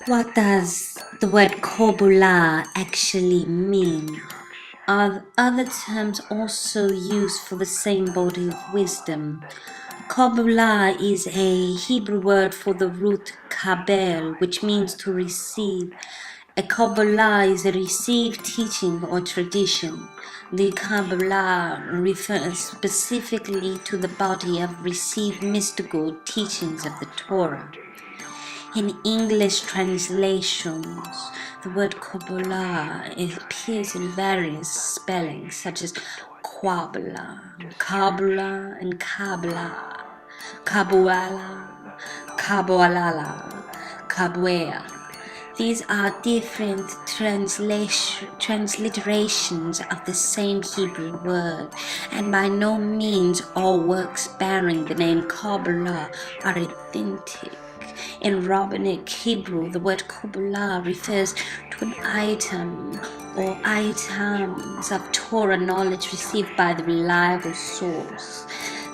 What does the word Kabbalah actually mean? Are other terms also used for the same body of wisdom? Kabbalah is a Hebrew word for the root kabel, which means to receive. A Kabbalah is a received teaching or tradition. The Kabbalah refers specifically to the body of received mystical teachings of the Torah. In English translations, the word Kabbalah appears in various spellings such as Kabbalah, Kabbalah, and Kabbalah, Kabbalah, Kabbalah, Kabbalah. These are different transliterations of the same Hebrew word, and by no means all works bearing the name Kabbalah are authentic. In Rabbinic Hebrew, the word Kabbalah refers to an item or items of Torah knowledge received by the reliable source.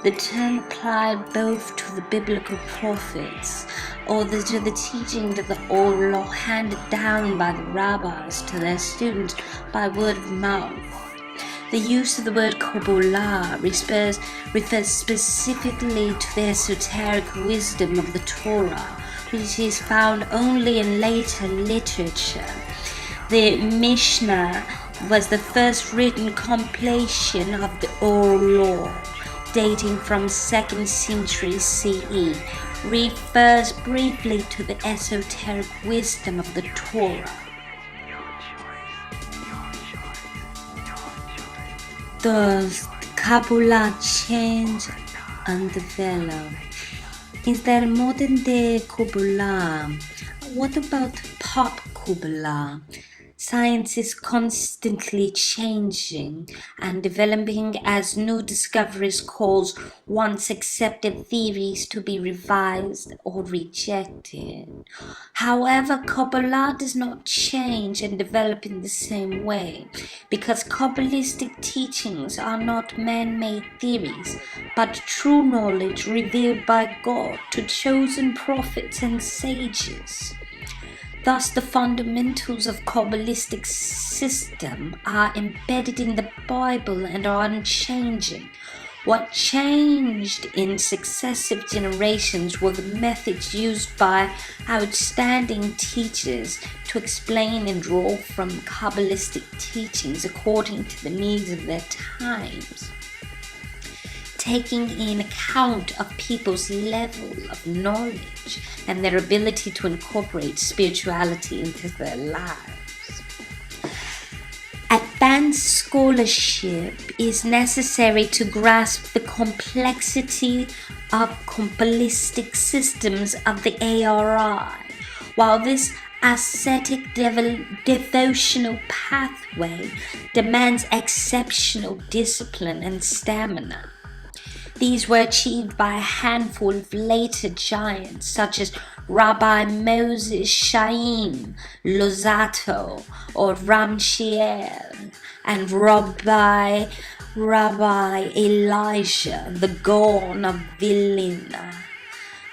The term applied both to the biblical prophets or to the teaching of the old law handed down by the rabbis to their students by word of mouth. The use of the word Kabbalah refers specifically to the esoteric wisdom of the Torah, which is found only in later literature. The Mishnah was the first written compilation of the oral law, dating from 2nd century CE, refers briefly to the esoteric wisdom of the Torah. Does Kabbalah change and develop? Is there modern day Kabbalah? What about pop Kabbalah? Science is constantly changing and developing as new discoveries cause once accepted theories to be revised or rejected. However, Kabbalah does not change and develop in the same way because Kabbalistic teachings are not man-made theories but true knowledge revealed by God to chosen prophets and sages. Thus, the fundamentals of Kabbalistic system are embedded in the Bible and are unchanging. What changed in successive generations were the methods used by outstanding teachers to explain and draw from Kabbalistic teachings according to the needs of their times, taking in account of people's level of knowledge and their ability to incorporate spirituality into their lives. Advanced scholarship is necessary to grasp the complexity of Kabbalistic systems of the ARI, while this ascetic devotional pathway demands exceptional discipline and stamina. These were achieved by a handful of later giants such as Rabbi Moses Chaim Luzzatto or Ramshiel and Rabbi Elijah the Gaon of Vilna.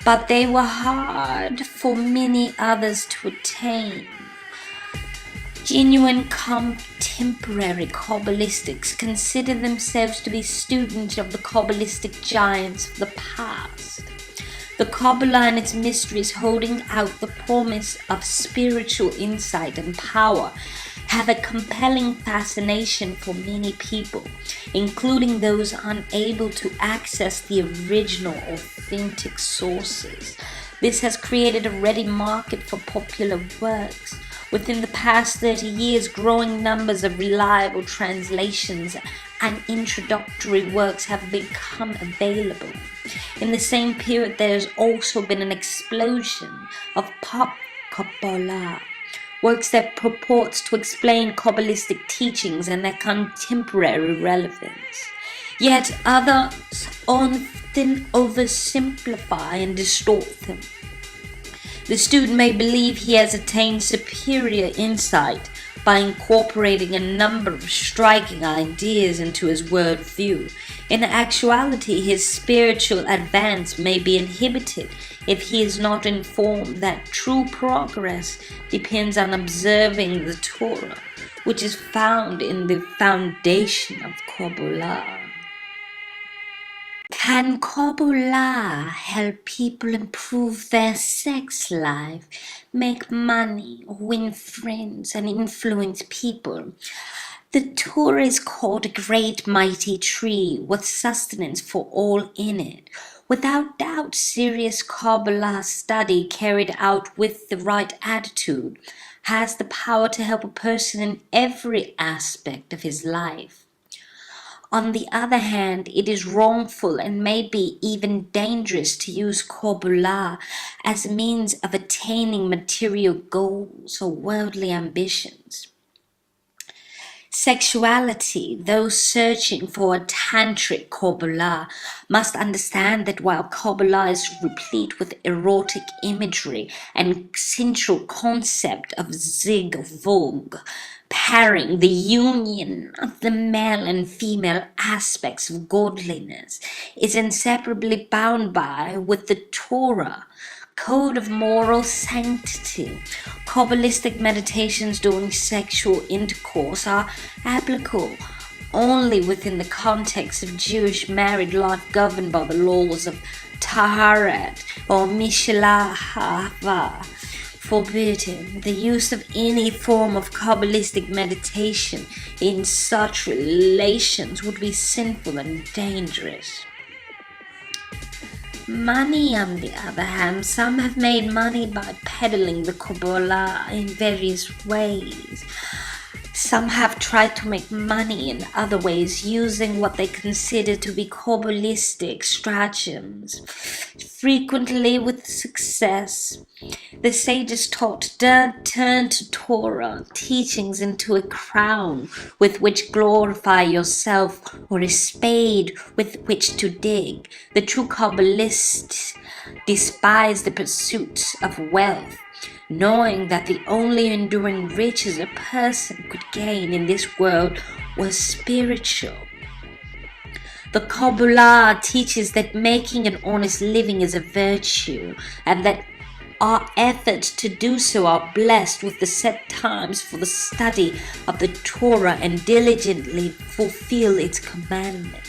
But they were hard for many others to attain. Genuine contemporary Kabbalistics consider themselves to be students of the Kabbalistic giants of the past. The Kabbalah and its mysteries holding out the promise of spiritual insight and power have a compelling fascination for many people, including those unable to access the original authentic sources. This has created a ready market for popular works. Within the past 30 years, growing numbers of reliable translations and introductory works have become available. In the same period, there has also been an explosion of pop Kabbalah, works that purports to explain Kabbalistic teachings and their contemporary relevance. Yet others often oversimplify and distort them. The student may believe he has attained superior insight by incorporating a number of striking ideas into his worldview. In actuality, his spiritual advance may be inhibited if he is not informed that true progress depends on observing the Torah, which is found in the foundation of Kabbalah. Can Kabbalah help people improve their sex life, make money, win friends, and influence people? The Torah is called a great mighty tree with sustenance for all in it. Without doubt, serious Kabbalah study carried out with the right attitude has the power to help a person in every aspect of his life. On the other hand, it is wrongful and maybe even dangerous to use Kabbalah as a means of attaining material goals or worldly ambitions. Sexuality, those searching for a tantric Kabbalah must understand that while Kabbalah is replete with erotic imagery and central concept of zig vog, pairing the union of the male and female aspects of godliness is inseparably bound by with the Torah code of moral sanctity. Kabbalistic meditations during sexual intercourse are applicable only within the context of Jewish married life governed by the laws of Taharat or Mishlahava. Forbidden. The use of any form of Kabbalistic meditation in such relations would be sinful and dangerous. Money, on the other hand, some have made money by peddling the Kabbalah in various ways. Some have tried to make money in other ways using what they consider to be Kabbalistic stratagems, frequently with success. The sages taught, don't turn to Torah teachings into a crown with which glorify yourself or a spade with which to dig. The true Kabbalists despise the pursuit of wealth, knowing that the only enduring riches a person could gain in this world was spiritual. The Kabbalah teaches that making an honest living is a virtue, and that our efforts to do so are blessed with the set times for the study of the Torah and diligently fulfill its commandments.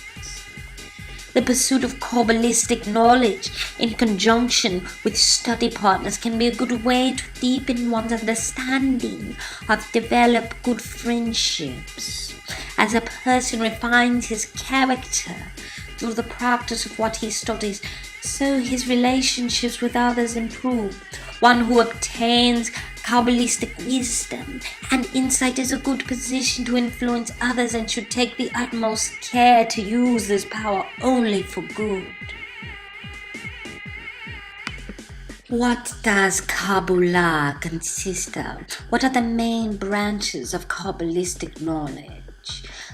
The pursuit of Kabbalistic knowledge in conjunction with study partners can be a good way to deepen one's understanding of develop good friendships. As a person refines his character through the practice of what he studies, so his relationships with others improve. One who obtains Kabbalistic wisdom and insight is a good position to influence others and should take the utmost care to use this power only for good. What does Kabbalah consist of? What are the main branches of Kabbalistic knowledge?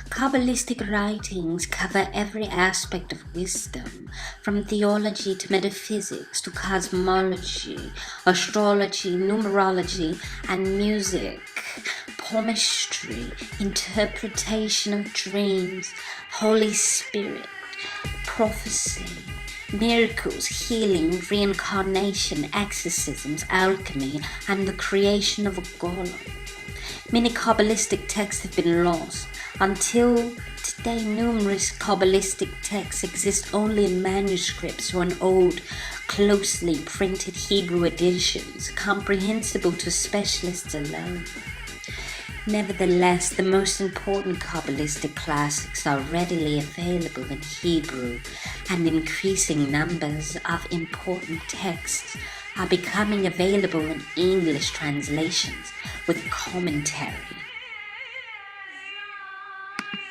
Kabbalistic writings cover every aspect of wisdom, from theology to metaphysics to cosmology, astrology, numerology, and music, palmistry, interpretation of dreams, Holy Spirit, prophecy, miracles, healing, reincarnation, exorcisms, alchemy, and the creation of a golem. Many Kabbalistic texts have been lost. Until today, numerous Kabbalistic texts exist only in manuscripts or in old, closely printed Hebrew editions, comprehensible to specialists alone. Nevertheless, the most important Kabbalistic classics are readily available in Hebrew, and increasing numbers of important texts are becoming available in English translations with commentary.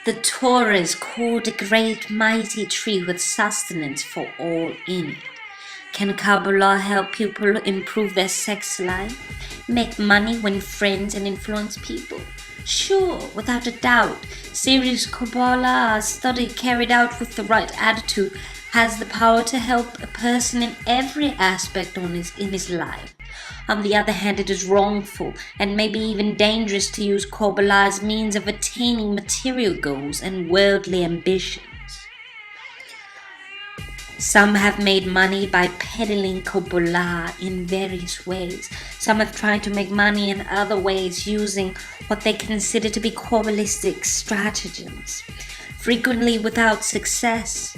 The Torah is called a great mighty tree with sustenance for all in it. Can Kabbalah help people improve their sex life, make money, win friends, and influence people? Sure, without a doubt. Serious Kabbalah study carried out with the right attitude has the power to help a person in every aspect in his life. On the other hand, it is wrongful and maybe even dangerous to use Kabbalah as means of attaining material goals and worldly ambitions. Some have made money by peddling Kabbalah in various ways. Some have tried to make money in other ways using what they consider to be Kabbalistic stratagems, frequently without success.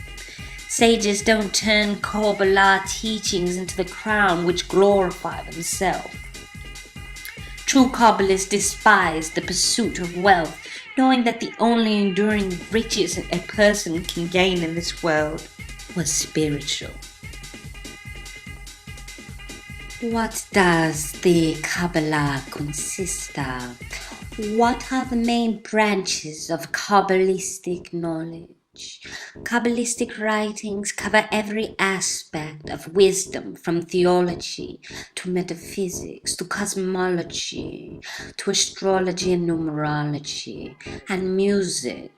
Sages don't turn Kabbalah teachings into the crown which glorify themselves. True Kabbalists despise the pursuit of wealth, knowing that the only enduring riches a person can gain in this world was spiritual. What does the Kabbalah consist of? What are the main branches of Kabbalistic knowledge? Kabbalistic writings cover every aspect of wisdom, from theology to metaphysics to cosmology to astrology and numerology and music,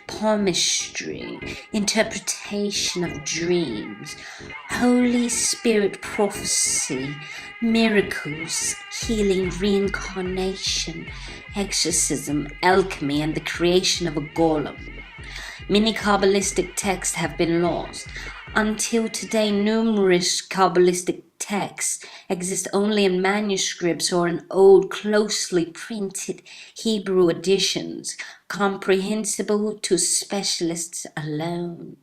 palmistry, interpretation of dreams, Holy Spirit prophecy, miracles, healing, reincarnation, exorcism, alchemy, and the creation of a golem. Many Kabbalistic texts have been lost. Until today, numerous Kabbalistic texts exist only in manuscripts or in old, closely printed Hebrew editions, comprehensible to specialists alone.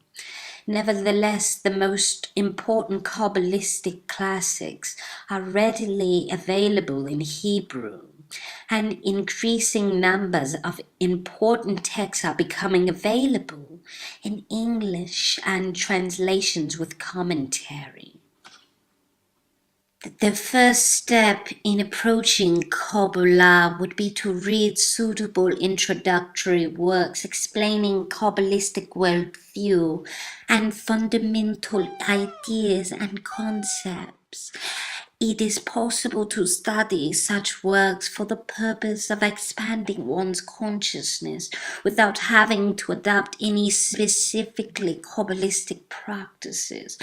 Nevertheless, the most important Kabbalistic classics are readily available in Hebrew, and increasing numbers of important texts are becoming available in English and translations with commentary. The first step in approaching Kabbalah would be to read suitable introductory works explaining Kabbalistic worldview and fundamental ideas and concepts. It is possible to study such works for the purpose of expanding one's consciousness without having to adopt any specifically Kabbalistic practices.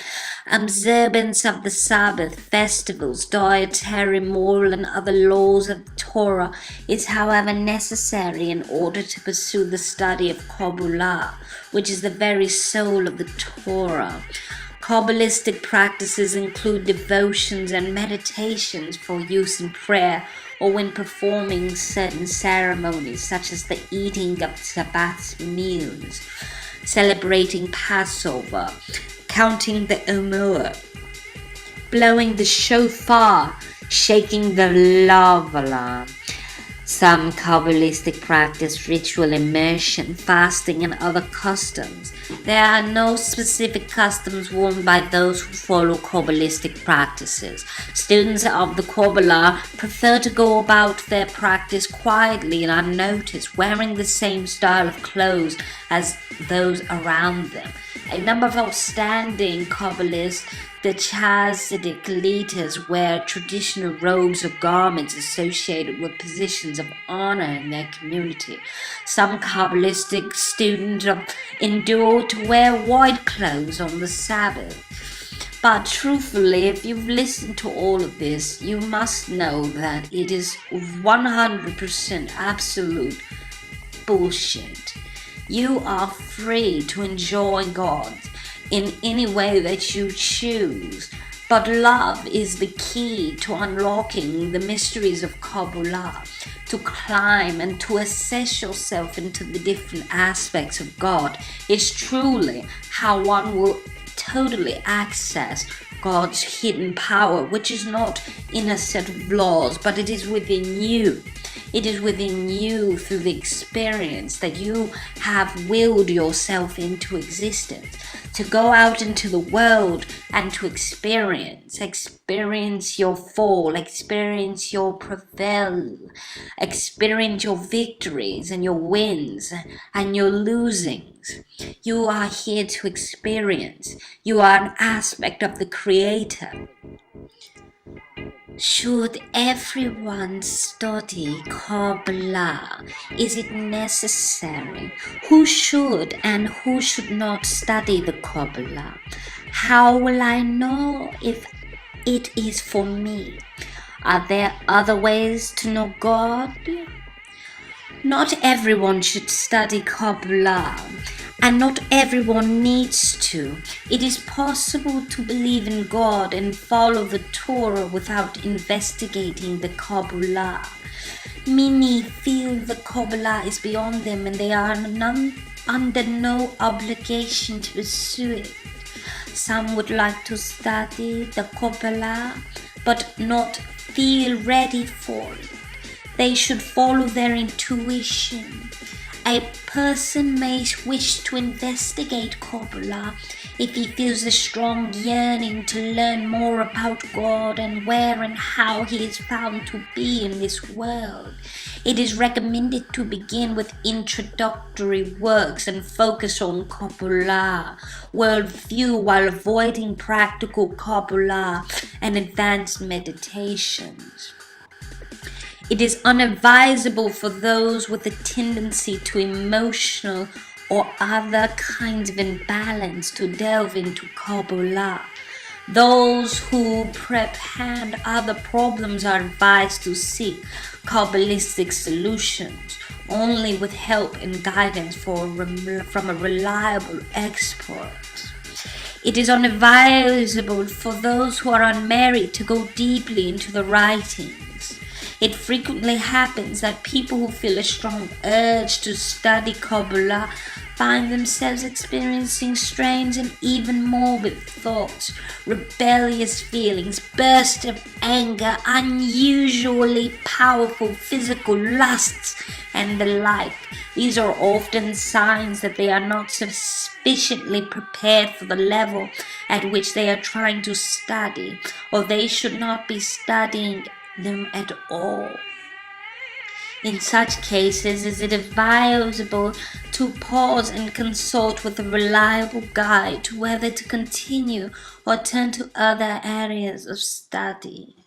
Observance of the Sabbath, festivals, dietary, moral, and other laws of the Torah is, however, necessary in order to pursue the study of Kabbalah, which is the very soul of the Torah. Kabbalistic practices include devotions and meditations for use in prayer or when performing certain ceremonies such as the eating of Sabbath meals, celebrating Passover, counting the Omer, blowing the shofar, shaking the lavala. Some Kabbalistic practice ritual immersion, fasting, and other customs. There are no specific customs worn by those who follow Kabbalistic practices. Students of the Kabbalah prefer to go about their practice quietly and unnoticed, wearing the same style of clothes as those around them. A number of outstanding Kabbalists, the Hasidic leaders, wear traditional robes or garments associated with positions of honor in their community. Some Kabbalistic students endure to wear white clothes on the Sabbath. But truthfully, if you've listened to all of this, you must know that it is 100% absolute bullshit. You are free to enjoy God in any way that you choose, but love is the key to unlocking the mysteries of Kabbalah, to climb and to assess yourself into the different aspects of God is truly how one will totally access God's hidden power, which is not in a set of laws, but it is within you. It is within you through the experience that you have willed yourself into existence, to go out into the world and to experience your fall, experience your prevail, experience your victories and your wins and your losings. You are here to experience. You are an aspect of the Creator. Should everyone study Kabbalah? Is it necessary? Who should and who should not study the Kabbalah? How will I know if it is for me? Are there other ways to know God? Not everyone should study Kabbalah, and not everyone needs to. It is possible to believe in God and follow the Torah without investigating the Kabbalah. Many feel the Kabbalah is beyond them and they are under no obligation to pursue it. Some would like to study the Kabbalah but not feel ready for it. They should follow their intuition. A person may wish to investigate Kabbalah if he feels a strong yearning to learn more about God and where and how he is found to be in this world. It is recommended to begin with introductory works and focus on Kabbalah worldview while avoiding practical Kabbalah and advanced meditations. It is unadvisable for those with a tendency to emotional or other kinds of imbalance to delve into Kabbalah. Those who prehend other problems are advised to seek Kabbalistic solutions only with help and guidance from a reliable expert. It is unadvisable for those who are unmarried to go deeply into the writings. It frequently happens that people who feel a strong urge to study Kabbalah find themselves experiencing strange and even morbid thoughts, rebellious feelings, bursts of anger, unusually powerful physical lusts, and the like. These are often signs that they are not sufficiently prepared for the level at which they are trying to study, or they should not be studying them at all. In such cases, is it advisable to pause and consult with a reliable guide to whether to continue or turn to other areas of study?